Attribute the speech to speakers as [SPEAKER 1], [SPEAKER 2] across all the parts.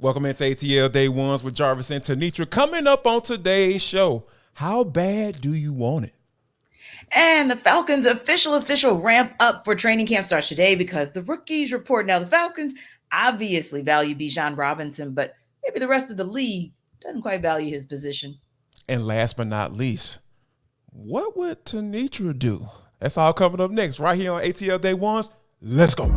[SPEAKER 1] Welcome into ATL Day Ones with Jarvis and Tenitra. Coming up on today's show, how bad do you want it?
[SPEAKER 2] And the Falcons official ramp up for training camp starts today because the rookies report. Now, the Falcons obviously value Bijan Robinson, but maybe the rest of the league doesn't quite value his position.
[SPEAKER 1] And last but not least, what would Tenitra do? That's all coming up next right here on ATL Day Ones. Let's go.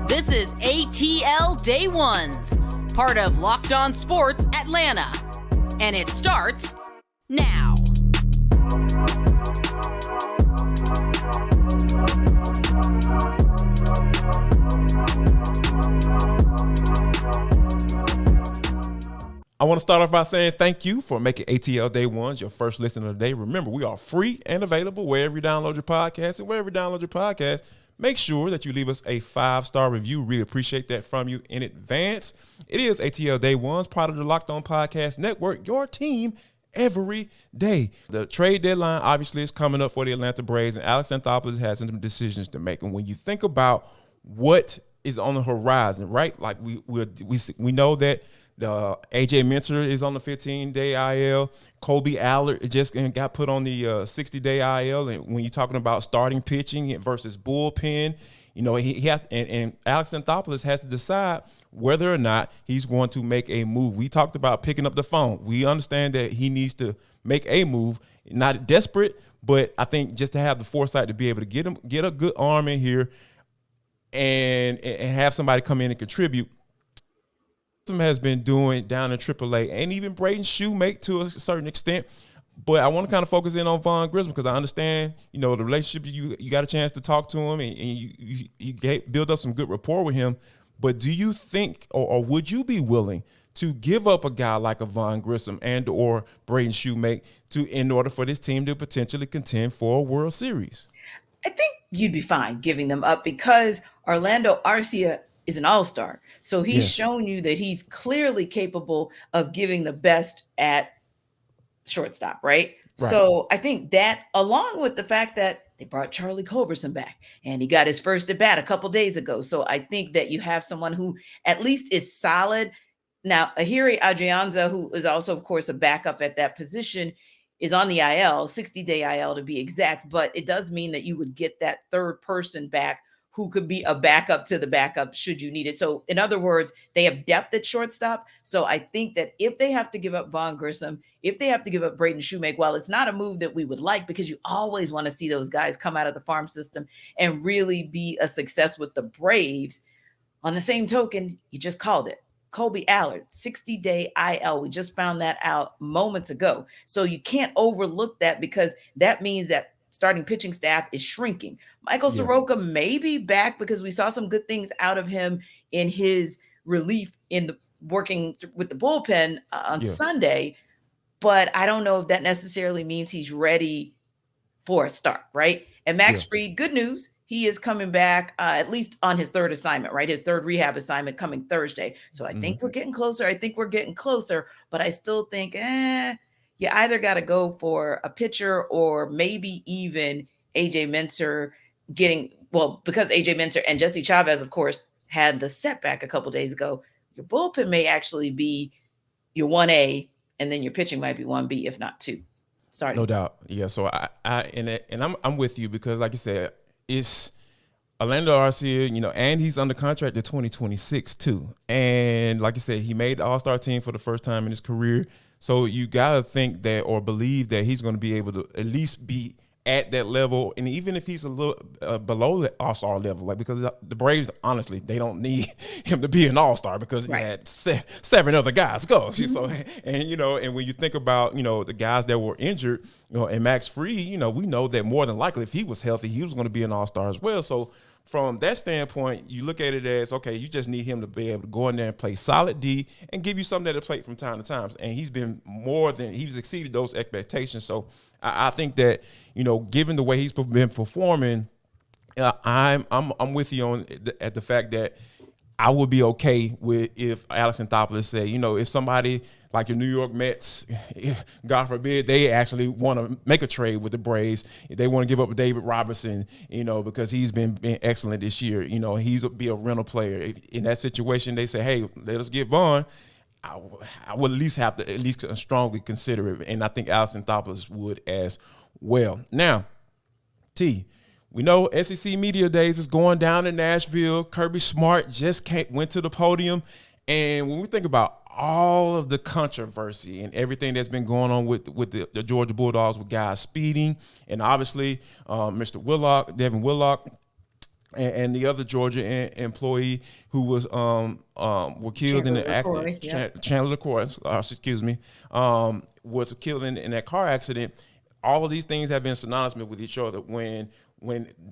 [SPEAKER 3] This is ATL Day Ones, part of Locked On Sports Atlanta. And it starts now.
[SPEAKER 1] I want to start off by saying thank you for making ATL Day Ones your first listen of the day. Remember, we are free and available wherever you download your podcast. And wherever you download your podcast, make sure that you leave us a 5-star review. Really appreciate that from you in advance. It is ATL Day Ones, part of the Locked On Podcast Network, your team every day. The trade deadline obviously is coming up for the Atlanta Braves, and Alex Anthopoulos has some decisions to make. And when you think about what is on the horizon, right? Like we know that the AJ Minter is on the 15-day IL. Kobe Allard just got put on the 60-day IL. And when you're talking about starting pitching versus bullpen, you know, he has, and Alex Anthopoulos has to decide whether or not he's going to make a move. We talked about picking up the phone. We understand that he needs to make a move, not desperate, but I think just to have the foresight to be able to get a good arm in here and have somebody come in and contribute. Has been doing down in AAA, and even Braden Shoemake to a certain extent. But I want to kind of focus in on Vaughn Grissom because I understand, you know, the relationship. You got a chance to talk to him, and you build up some good rapport with him. But do you think, or would you be willing to give up a guy like a Vaughn Grissom and or Braden Shoemake in order for this team to potentially contend for a World Series?
[SPEAKER 2] I think you'd be fine giving them up because Orlando Arcia is an all-star. So he's shown you that he's clearly capable of giving the best at shortstop, right? So I think that, along with the fact that they brought Charlie Culberson back and he got his first at bat a couple days ago. So I think that you have someone who at least is solid. Now, Ahiri Adrianza, who is also, of course, a backup at that position, is on the IL, 60-day IL to be exact. But it does mean that you would get that third person back who could be a backup to the backup should you need it. So in other words, they have depth at shortstop. So I think that if they have to give up Vaughn Grissom, if they have to give up Braden Shoemake, while it's not a move that we would like because you always want to see those guys come out of the farm system and really be a success with the Braves, on the same token, you just called it. Kobe Allard, 60-day IL. We just found that out moments ago. So you can't overlook that because that means that starting pitching staff is shrinking. Michael Soroka may be back because we saw some good things out of him in his relief in the working with the bullpen on Sunday, but I don't know if that necessarily means he's ready for a start, right? And Max Fried, good news, he is coming back at least on his third assignment, right? His third rehab assignment coming Thursday. So I think we're getting closer. But I still think, you either got to go for a pitcher or maybe even AJ Minter because AJ Minter and Jesse Chavez, of course, had the setback a couple days ago. Your bullpen may actually be your 1A, and then your pitching might be 1B, if not 2. Starting.
[SPEAKER 1] No doubt. Yeah. So I'm with you because, like you said, it's Orlando Arcia, you know, and he's under contract to 2026 too. And like you said, he made the All-Star team for the first time in his career. So you got to think that or believe that he's going to be able to at least be at that level. And even if he's a little below the all-star level, like because the Braves, honestly, they don't need him to be an all-star because he had 7 other guys go. So, and, you know, and when you think about, you know, the guys that were injured, you know, and Max Fried, you know, we know that more than likely if he was healthy, he was going to be an all-star as well. So from that standpoint, you look at it as, okay, you just need him to be able to go in there and play solid D and give you something at the plate from time to time. And he's been he's exceeded those expectations. So I think that, you know, given the way he's been performing, I'm with you on at the fact that I would be okay with if Alex Anthopoulos said, you know, if somebody like your New York Mets, God forbid, they actually want to make a trade with the Braves. They want to give up David Robinson, you know, because he's been excellent this year. You know, be a rental player. In that situation, they say, hey, let us get Vaughn. I would at least strongly consider it, and I think Anthopoulos would as well. Now, T, we know SEC Media Days is going down in Nashville. Kirby Smart just went to the podium, and when we think about all of the controversy and everything that's been going on with the Georgia Bulldogs with guys speeding, and obviously Mr. Devin Willock, and the other Georgia employee who was were killed in the accident. Chandler LaCroix, was killed in that car accident. All of these things have been synonymous with each other when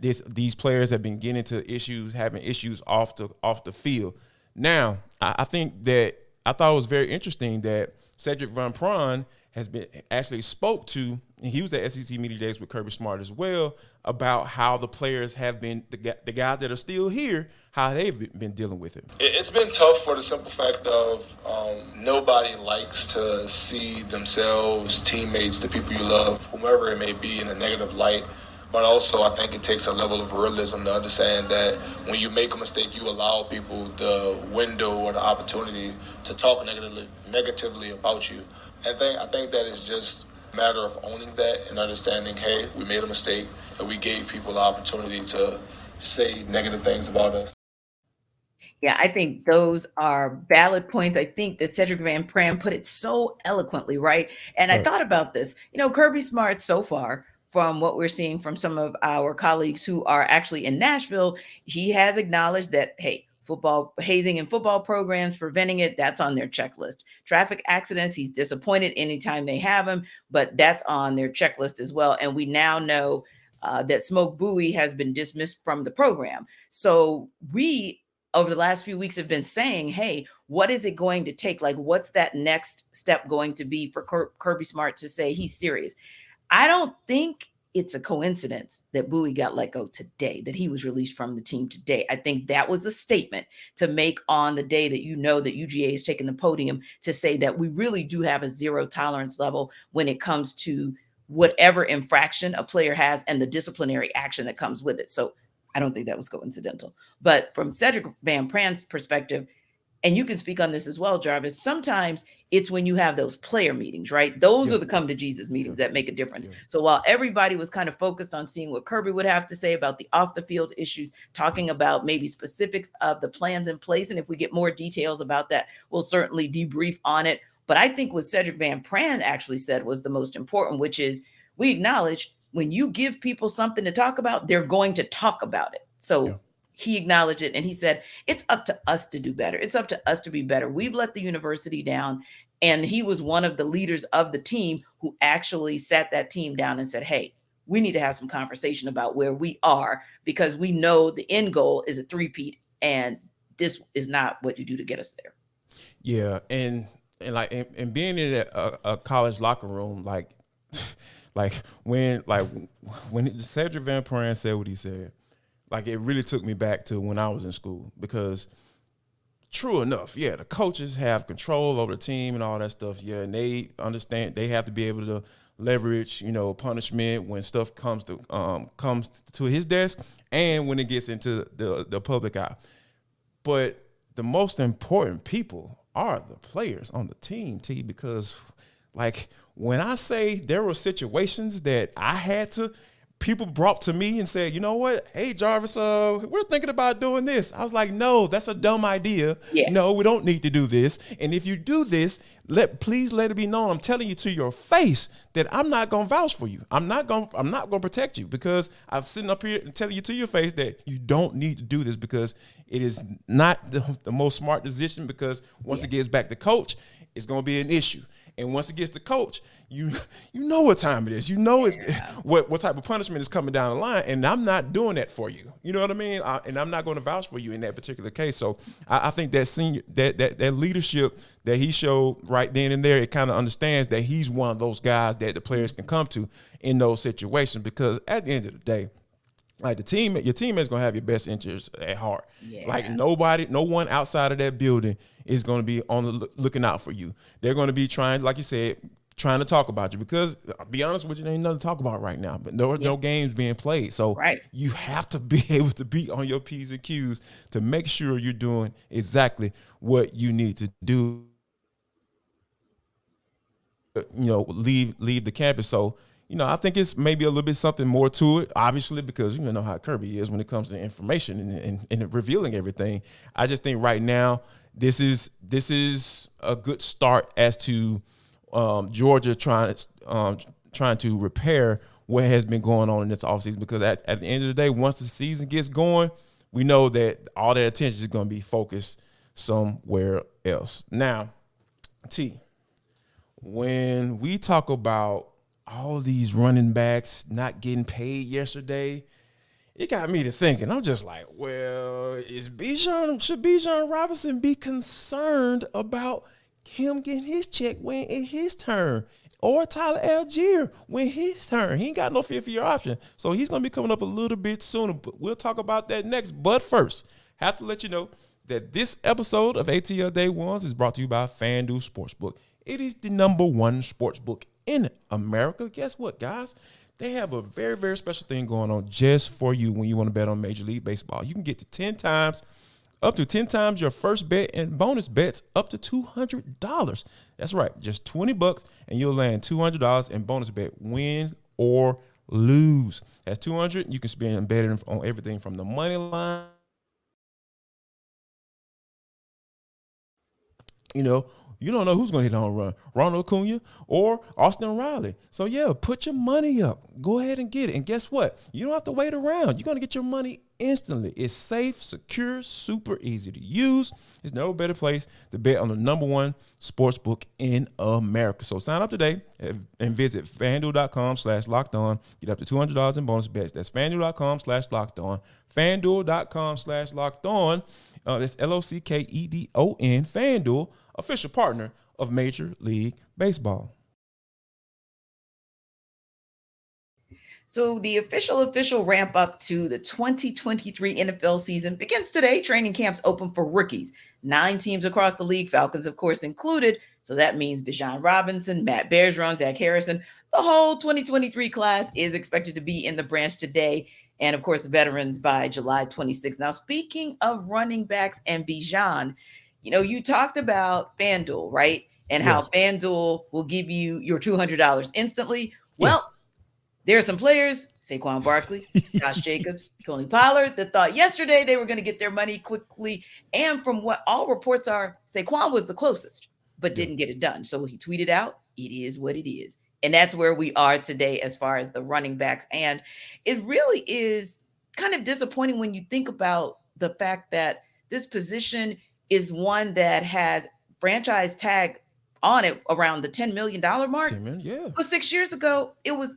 [SPEAKER 1] these players have been getting into having issues off the field. Now, I think that I thought it was very interesting that Cedric Van Pran has been actually spoke to, and he was at SEC Media Days with Kirby Smart as well, about how the players have been, the guys that are still here, how they've been dealing with it.
[SPEAKER 4] It's been tough for the simple fact of nobody likes to see themselves, teammates, the people you love, whomever it may be, in a negative light. But also, I think it takes a level of realism to understand that when you make a mistake, you allow people the window or the opportunity to talk negatively about you. I think that is just a matter of owning that and understanding, hey, we made a mistake, and we gave people the opportunity to say negative things about us.
[SPEAKER 2] Yeah, I think those are valid points. I think that Cedric Van Pran put it so eloquently, right? And I thought about this. Kirby Smart so far, from what we're seeing from some of our colleagues who are actually in Nashville, he has acknowledged that, hey, football hazing in football programs, preventing it, that's on their checklist. Traffic accidents, he's disappointed anytime they have them, but that's on their checklist as well. And we now know that Smoke Bowie has been dismissed from the program. So we, over the last few weeks, have been saying, hey, what is it going to take? Like, what's that next step going to be for Kirby Smart to say he's serious? I don't think it's a coincidence that Bowie got let go today, that he was released from the team today. I think that was a statement to make on the day that that UGA is taking the podium to say that we really do have a zero tolerance level when it comes to whatever infraction a player has and the disciplinary action that comes with it. So I don't think that was coincidental. But from Cedric Van Pran's perspective, and you can speak on this as well, Jarvis, sometimes it's when you have those player meetings, right? Those are the come to Jesus meetings that make a difference. So while everybody was kind of focused on seeing what Kirby would have to say about the off the field issues, talking about maybe specifics of the plans in place, and if we get more details about that, we'll certainly debrief on it. But I think what Cedric Van Pran actually said was the most important, which is we acknowledge when you give people something to talk about, they're going to talk about it. So he acknowledged it, and he said, it's up to us to do better. It's up to us to be better. We've let the university down, and he was one of the leaders of the team who actually sat that team down and said, hey, we need to have some conversation about where we are, because we know the end goal is a three-peat, and this is not what you do to get us there.
[SPEAKER 1] Yeah, and being in a college locker room, when Cedric Van Pran said what he said, it really took me back to when I was in school, because true enough, the coaches have control over the team and all that stuff. Yeah, and they understand they have to be able to leverage, punishment when stuff comes to his desk and when it gets into the public eye. But the most important people are the players on the team, T, because when I say there were situations that I had to, people brought to me and said, you know what? Hey, Jarvis, we're thinking about doing this. I was like, no, that's a dumb idea. Yeah. No, we don't need to do this. And if you do this, please let it be known. I'm telling you to your face that I'm not going to vouch for you. I'm not going to protect you, because I'm sitting up here and telling you to your face that you don't need to do this, because it is not the most smart decision, because once it gets back to coach, it's going to be an issue. And once it gets to coach, you know what time it is. You know what type of punishment is coming down the line, and I'm not doing that for you. You know what I mean? And I'm not going to vouch for you in that particular case. So I think that leadership that he showed right then and there, it kind of understands that he's one of those guys that the players can come to in those situations, because at the end of the day, your teammate's gonna have your best interests at heart. Yeah. No one outside of that building is gonna be looking out for you. They're gonna be trying, like you said, trying to talk about you, because I'll be honest with you, there ain't nothing to talk about right now. But no games being played, so you have to be able to be on your P's and Q's to make sure you're doing exactly what you need to do. leave the campus. So, I think it's maybe a little bit something more to it, obviously, because you know how Kirby is when it comes to information and revealing everything. I just think right now this is a good start as to Georgia trying to repair what has been going on in this offseason, because at the end of the day, once the season gets going, we know that all their attention is going to be focused somewhere else. Now, T, when we talk about all these running backs not getting paid yesterday, it got me to thinking. I'm just like, well, should Bijan Robinson be concerned about him getting his check when it's his turn? Or Tyler Algier when his turn? He ain't got no 5th-year option. So he's going to be coming up a little bit sooner. But we'll talk about that next. But first, have to let you know that this episode of ATL Day Ones is brought to you by FanDuel Sportsbook. It is the #1 sportsbook in America. Guess what, guys? They have a very, very special thing going on just for you when you want to bet on Major League Baseball. You can get to up to 10 times your first bet and bonus bets up to $200. That's right, just $20 and you'll land $200 in bonus bet, win or lose. That's $200. You can spend betting on everything from the money line. You don't know who's going to hit a home run, Ronald Acuna or Austin Riley. So, yeah, put your money up. Go ahead and get it. And guess what? You don't have to wait around. You're going to get your money instantly. It's safe, secure, super easy to use. There's no better place to bet on the #1 sportsbook in America. So sign up today and visit FanDuel.com/lockedon. Get up to $200 in bonus bets. That's FanDuel.com/lockedon. FanDuel.com/lockedon. That's LOCKEDON. FanDuel, official partner of Major League Baseball.
[SPEAKER 2] So the official ramp up to the 2023 NFL season begins today. Training camps open for rookies. 9 teams across the league, Falcons, of course, included. So that means Bijan Robinson, Matt Bergeron, Zach Harrison. The whole 2023 class is expected to be in the branch today. And, of course, veterans by July 26th. Now, speaking of running backs and Bijan, you talked about FanDuel, right? And how FanDuel will give you your $200 instantly. Well, there are some players, Saquon Barkley, Josh Jacobs, Tony Pollard, that thought yesterday they were going to get their money quickly. And from what all reports are, Saquon was the closest, but didn't get it done. So he tweeted out, it is what it is. And that's where we are today as far as the running backs. And it really is kind of disappointing when you think about the fact that this position is one that has franchise tag on it around the $10 million mark.
[SPEAKER 1] 10 million, yeah.
[SPEAKER 2] But 6 years ago, it was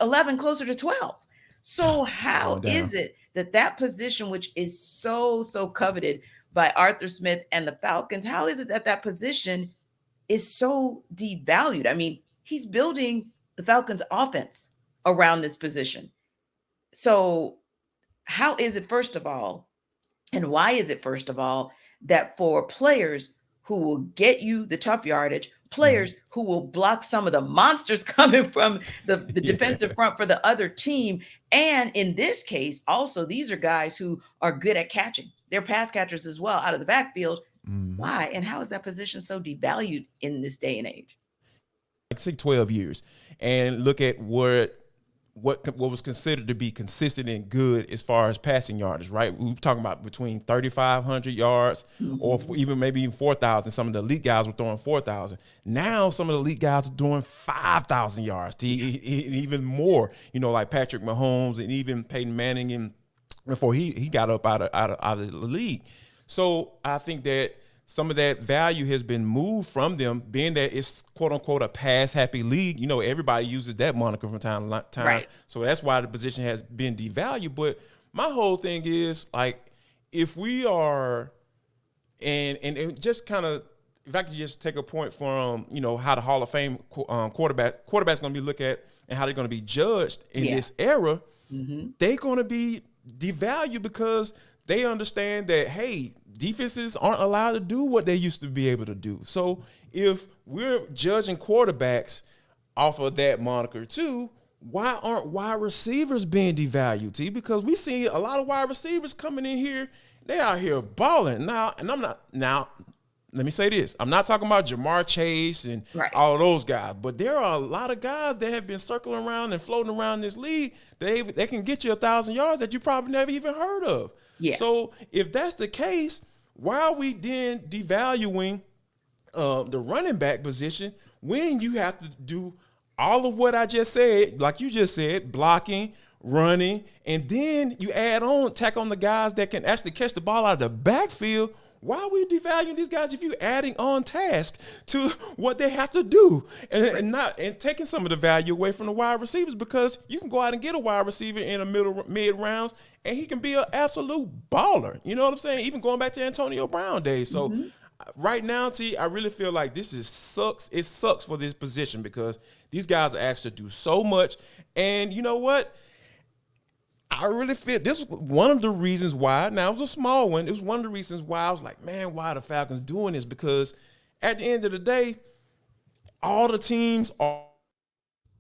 [SPEAKER 2] 11, closer to 12. So how is it that position, which is so coveted by Arthur Smith and the Falcons, how is it that position is so devalued? I mean, he's building the Falcons offense around this position. So how is it, first of all, and why is it, first of all, that for players who will get you the tough yardage, players who will block some of the monsters coming from the defensive front for the other team, and in this case, also, these are guys who are good at catching. They're pass catchers as well out of the backfield. Why? And how is that position so devalued in this day and age?
[SPEAKER 1] Like 12 years, and look at what was considered to be consistent and good as far as passing yardage, right? We were talking about between 3,500 yards or maybe even 4,000. Some of the elite guys were throwing 4,000. Now some of the elite guys are doing 5,000 yards, even more, like Patrick Mahomes and even Peyton Manning, and before he got up out of the league. So I think that some of that value has been moved from them, being that it's quote unquote a pass happy league. Everybody uses that moniker from time to time. Right. So that's why the position has been devalued. But my whole thing is, like, if we are, and just kind of, if I could just take a point from, how the Hall of Fame quarterback's going to be looked at and how they're going to be judged in this era, they're going to be devalued because they understand that, hey, defenses aren't allowed to do what they used to be able to do. So if we're judging quarterbacks off of that moniker too, why aren't wide receivers being devalued, T? Because we see a lot of wide receivers coming in here. They out here balling now, and I'm let me say this. I'm not talking about Jamar Chase and all of those guys, but there are a lot of guys that have been circling around and floating around this league. They can get you 1,000 yards that you probably never even heard of. Yeah. So if that's the case, why are we then devaluing the running back position when you have to do all of what I just said, like you just said, blocking, running, and then you tack on the guys that can actually catch the ball out of the backfield? Why are we devaluing these guys if you're adding on task to what they have to do and taking some of the value away from the wide receivers? Because you can go out and get a wide receiver in the mid rounds and he can be an absolute baller. You know what I'm saying? Even going back to Antonio Brown days. So right now, T, I really feel like this sucks. It sucks for this position because these guys are asked to do so much. And you know what? I really feel this was one of the reasons why. Now, it was a small one. It was one of the reasons why I was like, man, why are the Falcons doing this? Because at the end of the day, all the teams are,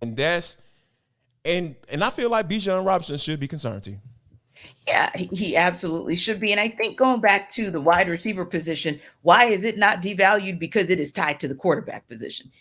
[SPEAKER 1] and I feel like Bijan Robinson should be concerned, T.
[SPEAKER 2] Yeah, he absolutely should be. And I think going back to the wide receiver position, why is it not devalued? Because it is tied to the quarterback position.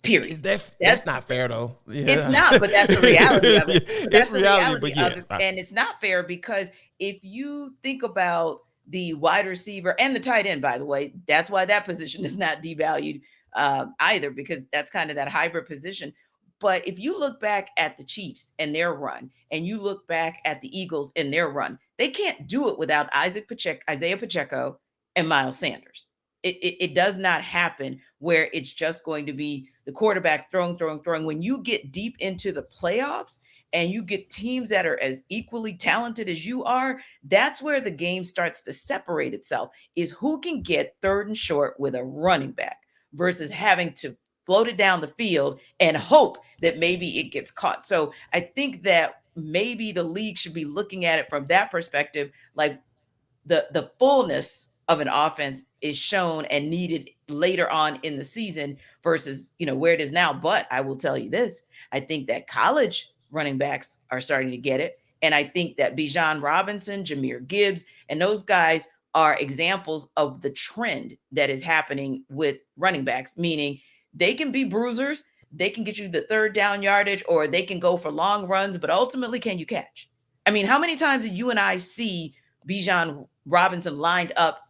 [SPEAKER 2] Period.
[SPEAKER 1] That's not fair, though. Yeah.
[SPEAKER 2] It's not, but that's the reality of it.
[SPEAKER 1] That's the reality of
[SPEAKER 2] it. And it's not fair because if you think about the wide receiver and the tight end, by the way, that's why that position is not devalued either, because that's kind of that hybrid position. But if you look back at the Chiefs and their run, and you look back at the Eagles and their run, they can't do it without Isaiah Pacheco and Miles Sanders. It does not happen where it's just going to be the quarterbacks throwing. When you get deep into the playoffs and you get teams that are as equally talented as you are, that's where the game starts to separate itself, is who can get third and short with a running back versus having to float it down the field and hope that maybe it gets caught. So I think that maybe the league should be looking at it from that perspective, like the fullness of an offense is shown and needed later on in the season versus, where it is now. But I will tell you this, I think that college running backs are starting to get it. And I think that Bijan Robinson, Jahmyr Gibbs, and those guys are examples of the trend that is happening with running backs, meaning they can be bruisers, they can get you the third down yardage, or they can go for long runs, but ultimately, can you catch? I mean, how many times did you and I see Bijan Robinson lined up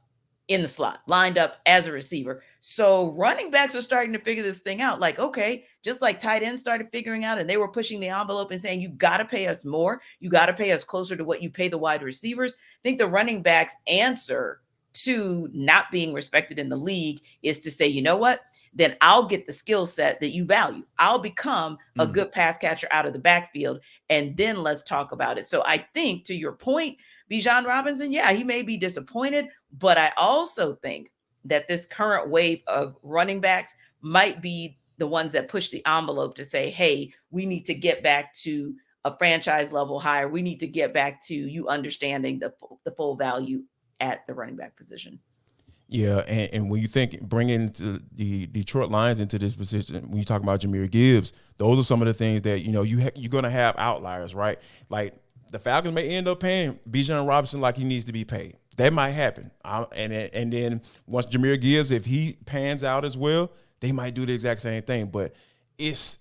[SPEAKER 2] in the slot, lined up as a receiver? So running backs are starting to figure this thing out. Like, okay, just like tight ends started figuring out, and they were pushing the envelope and saying, you got to pay us more. You got to pay us closer to what you pay the wide receivers. I think the running backs answer to not being respected in the league is to say, you know what, then I'll get the skill set that you value. I'll become a good pass catcher out of the backfield, and then let's talk about it. So I think, to your point, Bijan Robinson, yeah, he may be disappointed, but I also think that this current wave of running backs might be the ones that push the envelope to say, hey, we need to get back to a franchise level higher. We need to get back to you understanding the full value at the running back position.
[SPEAKER 1] Yeah, and when you think bringing the Detroit Lions into this position, when you talk about Jahmyr Gibbs, those are some of the things that, you're going to have outliers, right? Like, the Falcons may end up paying Bijan Robinson like he needs to be paid. That might happen. And then once Jahmyr Gibbs, if he pans out as well, they might do the exact same thing. But it's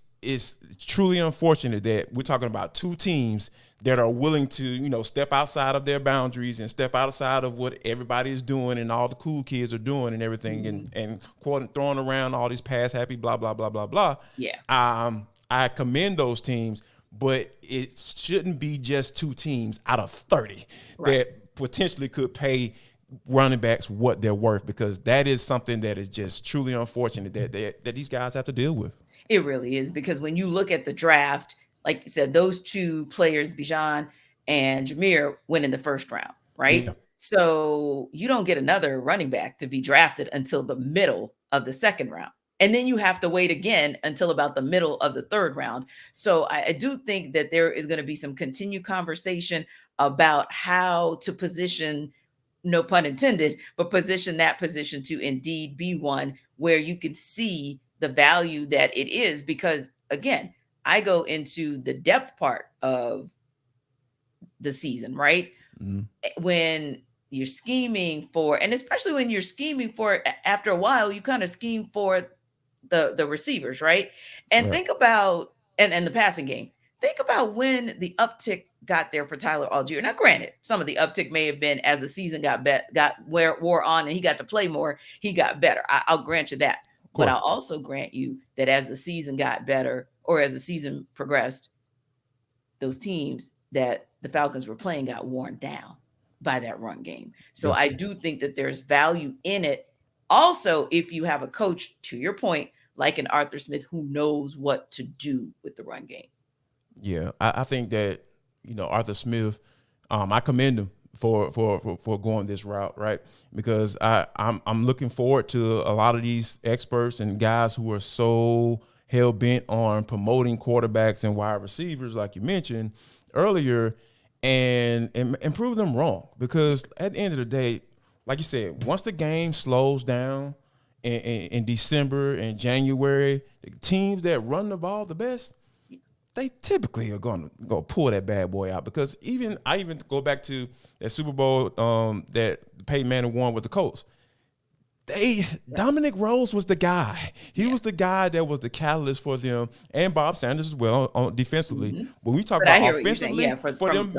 [SPEAKER 1] truly unfortunate that we're talking about two teams that are willing to, step outside of their boundaries and step outside of what everybody is doing and all the cool kids are doing and everything, and quote, throwing around all these pass happy, blah, blah, blah, blah, blah.
[SPEAKER 2] Yeah.
[SPEAKER 1] I commend those teams, but it shouldn't be just two teams out of 30 that potentially could pay running backs what they're worth, because that is something that is just truly unfortunate that these guys have to deal with.
[SPEAKER 2] It really is, because when you look at the draft, like you said, those two players, Bijan and Jahmyr, went in the first round, right? Yeah. So you don't get another running back to be drafted until the middle of the second round. And then you have to wait again until about the middle of the third round. So I do think that there is going to be some continued conversation about how to position, no pun intended, but position that position to indeed be one where you can see the value that it is. Because again, I go into the depth part of the season, right? Mm-hmm. When you're scheming for, and especially when you're scheming for, after a while, you kind of scheme for the receivers, right? And think about, and the passing game. Think about when the uptick got there for Tyler Algier. Now, granted, some of the uptick may have been as the season wore on and he got to play more, he got better. I'll grant you that. But I'll also grant you that as the season got better, or as the season progressed, those teams that the Falcons were playing got worn down by that run game. So I do think that there's value in it. Also, if you have a coach, to your point, like an Arthur Smith, who knows what to do with the run game.
[SPEAKER 1] Yeah, I think that, Arthur Smith, I commend him for going this route, right? Because I'm looking forward to a lot of these experts and guys who are so hell bent on promoting quarterbacks and wide receivers, like you mentioned earlier, and prove them wrong. Because at the end of the day, like you said, once the game slows down in December and January, the teams that run the ball the best, they typically are going to go pull that bad boy out. Because I even go back to that Super Bowl that Peyton Manning won with the Colts. Dominic Rose was the guy. He was the guy that was the catalyst for them, and Bob Sanders as well defensively. Mm-hmm. When we talk about offensively, for them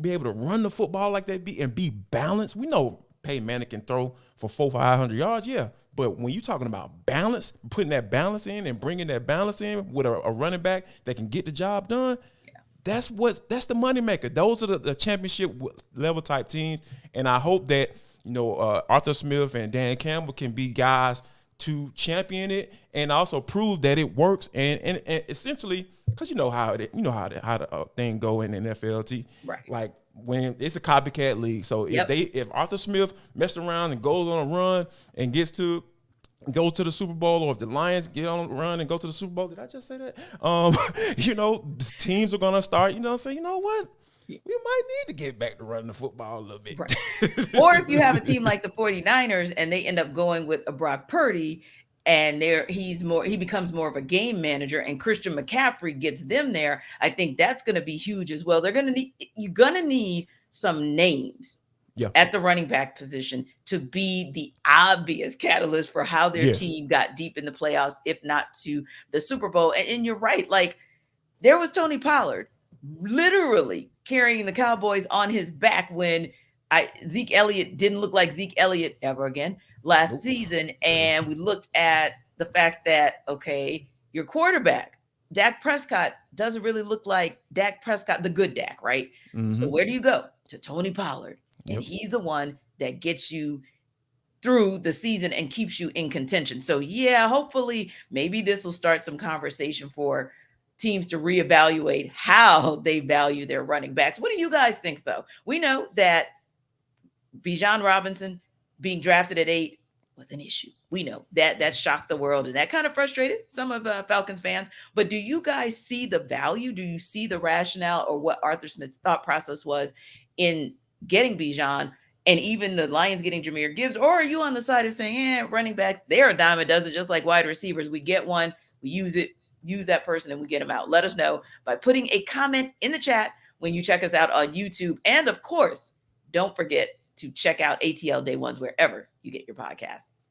[SPEAKER 1] be able to run the football like that, and be balanced. We know Peyton Manning can throw for 400-500 yards, but when you're talking about balance, putting that balance in and bringing that balance in with a running back that can get the job done, that's the money maker. Those are the championship level type teams, and I hope that Arthur Smith and Dan Campbell can be guys to champion it and also prove that it works. And essentially, because you know how the thing go in the NFL,
[SPEAKER 2] right?
[SPEAKER 1] Like when it's a copycat league. So if Arthur Smith messed around and goes on a run and goes to the Super Bowl, or if the Lions get on a run and go to the Super Bowl, did I just say that? The teams are gonna start, say, you know what? We might need to get back to running the football a little bit.
[SPEAKER 2] Right. Or if you have a team like the 49ers and they end up going with a Brock Purdy, and he becomes more of a game manager, and Christian McCaffrey gets them there, I think that's going to be huge as well. You're going to need some names at the running back position to be the obvious catalyst for how their team got deep in the playoffs, if not to the Super Bowl. And you're right. Like, there was Tony Pollard literally carrying the Cowboys on his back when Zeke Elliott didn't look like Zeke Elliott ever again last season. And we looked at the fact that, okay, your quarterback, Dak Prescott, doesn't really look like Dak Prescott, the good Dak, right? Mm-hmm. So where do you go? To Tony Pollard. And he's the one that gets you through the season and keeps you in contention. So hopefully maybe this will start some conversation for teams to reevaluate how they value their running backs. What do you guys think, though? We know that Bijan Robinson being drafted at 8 was an issue. We know that shocked the world, and that kind of frustrated some of Falcons fans. But do you guys see the value? Do you see the rationale, or what Arthur Smith's thought process was in getting Bijan, and even the Lions getting Jahmyr Gibbs? Or are you on the side of saying, running backs, they're a dime a dozen, just like wide receivers. We get one, we use that person, and we get them out. Let us know by putting a comment in the chat when you check us out on YouTube. And of course, don't forget to check out ATL Day Ones wherever you get your podcasts.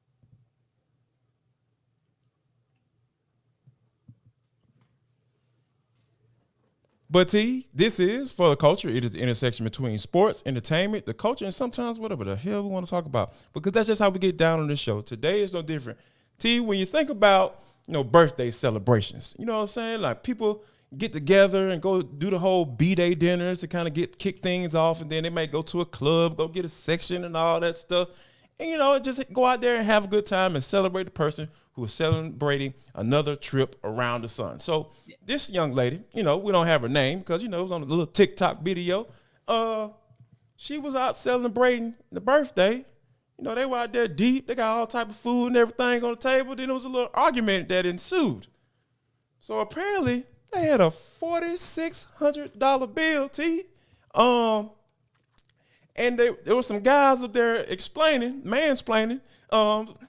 [SPEAKER 1] But this is For the Culture. It is the intersection between sports, entertainment, the culture, and sometimes whatever the hell we want to talk about. Because that's just how we get down on this show. Today is no different. When you think about birthday celebrations, you know what I'm saying? Like, people get together and go do the whole B-Day dinners to kind of kick things off, and then they might go to a club, go get a section and all that stuff. And, just go out there and have a good time and celebrate the person who is celebrating another trip around the sun. So this young lady, we don't have her name because, it was on a little TikTok video. She was out celebrating the birthday. They were out there deep. They got all type of food and everything on the table. Then there was a little argument that ensued. So apparently they had a $4,600 bill, and there were some guys up there mansplaining,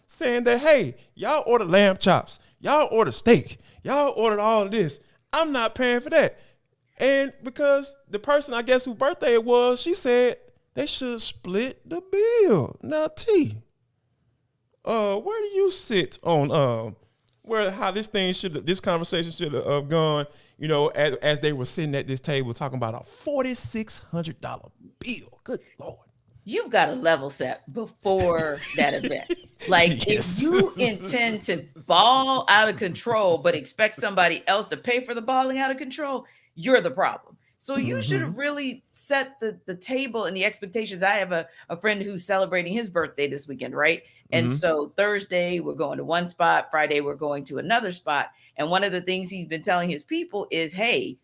[SPEAKER 1] saying that, hey, y'all ordered lamb chops. Y'all ordered steak. Y'all ordered all of this. I'm not paying for that. And because the person, I guess, whose birthday it was, she said they should split the bill. Now, T, where do you sit on how this conversation should have gone? You know, as they were sitting at this table talking about a $4,600 bill. Good Lord.
[SPEAKER 2] You've got to level set before that event. Like,
[SPEAKER 1] Yes.
[SPEAKER 2] if you intend to ball out of control, but expect somebody else to pay for the balling out of control, you're the problem. So you should have really set the table and the expectations. I have a friend who's celebrating his birthday this weekend, right? And so Thursday, we're going to one spot. Friday, we're going to another spot. And one of the things he's been telling his people is, hey,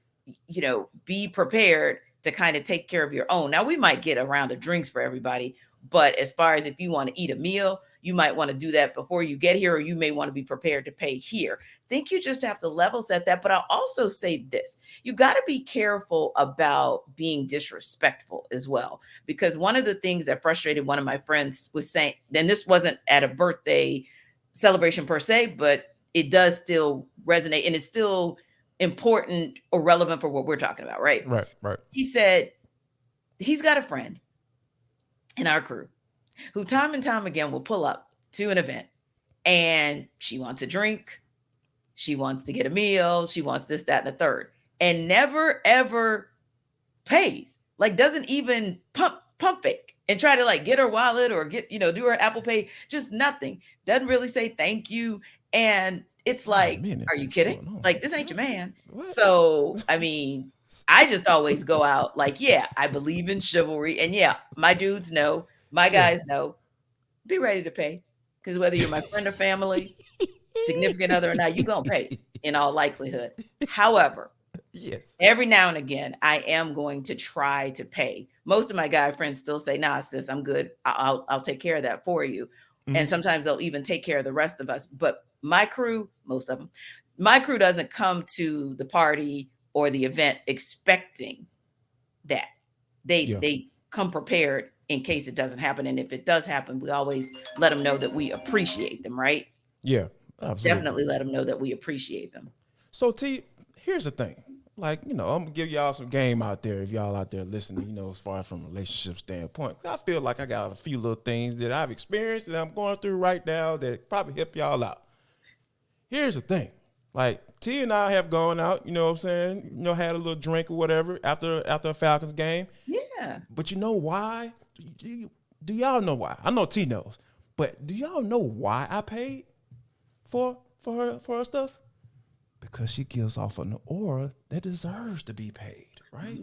[SPEAKER 2] you know, be prepared to kind of take care of your own. Now, we might get a round of drinks for everybody, but as far as if you want to eat a meal, you might want to do that before you get here, or you may want to be prepared to pay here. I think you just have to level set that. But I'll also say this, you got to be careful about being disrespectful as well, because one of the things that frustrated one of my friends was saying, and this wasn't at a birthday celebration per se, but it does still resonate, and it's still important or relevant for what we're talking about, right?
[SPEAKER 1] Right.
[SPEAKER 2] He said he's got a friend in our crew who time and time again will pull up to an event, and she wants a drink, she wants to get a meal, she wants this, that, and the third, and never ever pays. Like, doesn't even pump fake and try to like get her wallet or get, you know, do her Apple Pay, just nothing. Doesn't really say thank you. And it's like, are you kidding? Like, this ain't your man. What? So, I mean, I just always go out like, yeah, I believe in chivalry. And yeah, my dudes know, my guys know, be ready to pay. Because whether you're my friend or family, significant other or not, you're going to pay in all likelihood. However,
[SPEAKER 1] yes,
[SPEAKER 2] every now and again, I am going to try to pay. Most of my guy friends still say, nah, sis, I'm good. I'll take care of that for you. And sometimes they'll even take care of the rest of us. But my crew, most of them, my crew doesn't come to the party or the event expecting that. They come prepared in case it doesn't happen. And if it does happen, we always let them know that we appreciate them, right?
[SPEAKER 1] Yeah, absolutely.
[SPEAKER 2] Definitely let them know that we appreciate them.
[SPEAKER 1] So, T, here's the thing. Like, you know, I'm going to give y'all some game out there if y'all out there listening, you know, as far as from a relationship standpoint. I feel like I got a few little things that I've experienced that I'm going through right now that probably help y'all out. Here's the thing. Like, T and I have gone out, you know what I'm saying, you know, had a little drink or whatever after a Falcons game.
[SPEAKER 2] Yeah.
[SPEAKER 1] But you know why? Do y'all know why? I know T knows. But do y'all know why I paid for her stuff? Because she gives off an aura that deserves to be paid, right?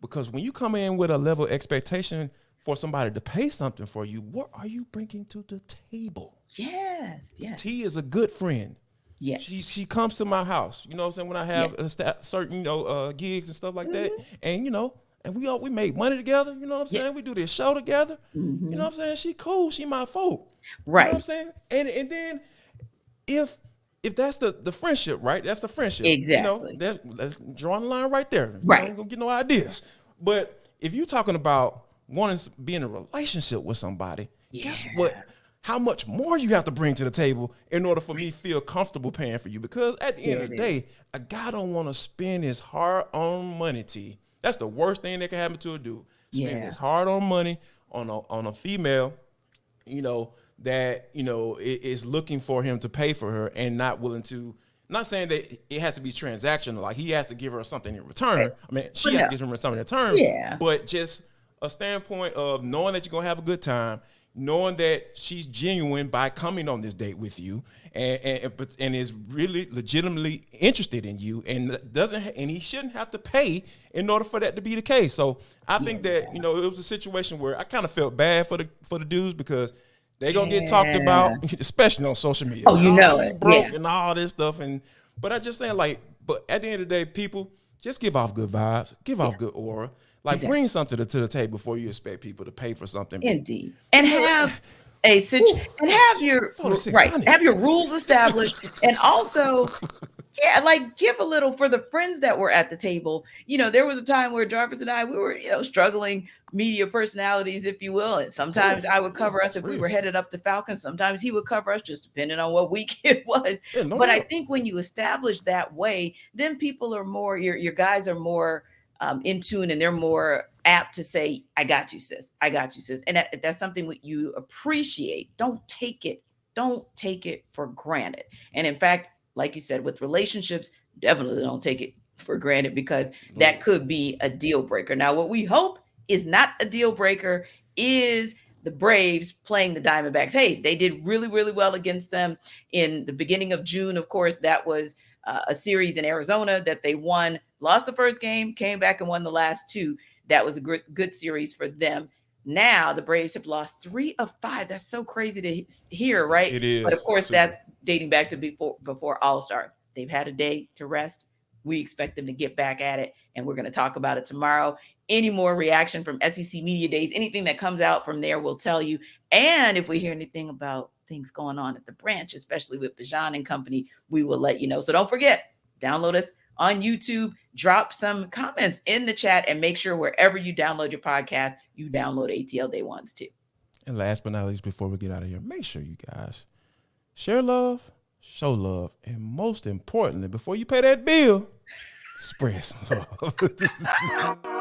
[SPEAKER 1] Because when you come in with a level of expectation for somebody to pay something for you, what are you bringing to the table?
[SPEAKER 2] Yes.
[SPEAKER 1] T is a good friend.
[SPEAKER 2] Yes.
[SPEAKER 1] She comes to my house, you know what I'm saying, when I have certain, you know, gigs and stuff like that. And, you know, and we make money together, you know what I'm saying? We do this show together. You know what I'm saying? She cool. She my folk.
[SPEAKER 2] Right.
[SPEAKER 1] You know what I'm saying? And then if that's the friendship, right? That's the friendship.
[SPEAKER 2] Exactly.
[SPEAKER 1] You know, that's drawing the line right there.
[SPEAKER 2] Right.
[SPEAKER 1] You don't get no ideas. But if you're talking about wanting to be in a relationship with somebody, guess what? How much more you have to bring to the table in order for me to feel comfortable paying for you? Because at the end of the day, a guy don't want to spend his hard-earned money, T. That's the worst thing that can happen to a dude. Spending his hard-earned money on a female, you know, that, you know, is looking for him to pay for her and not willing to, not saying that it has to be transactional, like he has to give her something in return. I mean, she has to give him something in return.
[SPEAKER 2] Yeah.
[SPEAKER 1] But just a standpoint of knowing that you're going to have a good time, knowing that she's genuine by coming on this date with you and is really legitimately interested in you and he shouldn't have to pay in order for that to be the case. So I think that, you know, it was a situation where I kind of felt bad for the dudes because they're going to get talked about, especially on social media.
[SPEAKER 2] Oh, you know it.
[SPEAKER 1] Broke and all this stuff. But I just saying, like, but at the end of the day, people, just give off good vibes, give off good aura. Like, bring something to the table before you expect people to pay for something.
[SPEAKER 2] Indeed. And have have your rules established. And also, like, give a little for the friends that were at the table. You know, there was a time where Jarvis and I, we were, you know, struggling media personalities, if you will. And sometimes I would cover us if we were headed up to Falcons. Sometimes he would cover us, just depending on what week it was. But I think when you establish that way, then people are more, your guys are more in tune, and they're more apt to say, I got you, sis. I got you, sis. And that's something that you appreciate. Don't take it for granted. And in fact, like you said, with relationships, definitely don't take it for granted, because that could be a deal breaker. Now, what we hope is not a deal breaker is the Braves playing the Diamondbacks. Hey, they did really, really well against them in the beginning of June. Of course, that was a series in Arizona that they won, lost the first game, came back and won the last two. That was a good series for them. Now the Braves have lost 3 of 5. That's so crazy to hear, right?
[SPEAKER 1] It is.
[SPEAKER 2] But of course, that's dating back to before All-Star. They've had a day to rest. We expect them to get back at it, and we're going to talk about it tomorrow. Any more reaction from SEC Media Days, anything that comes out from there, we'll tell you. And if we hear anything about things going on at the branch, especially with Bijan and company, we will let you know. So don't forget, download us on YouTube, drop some comments in the chat, and make sure wherever you download your podcast, you download ATL Day Ones too.
[SPEAKER 1] And last but not least, before we get out of here, make sure you guys share love, show love, and most importantly, before you pay that bill, spread some love.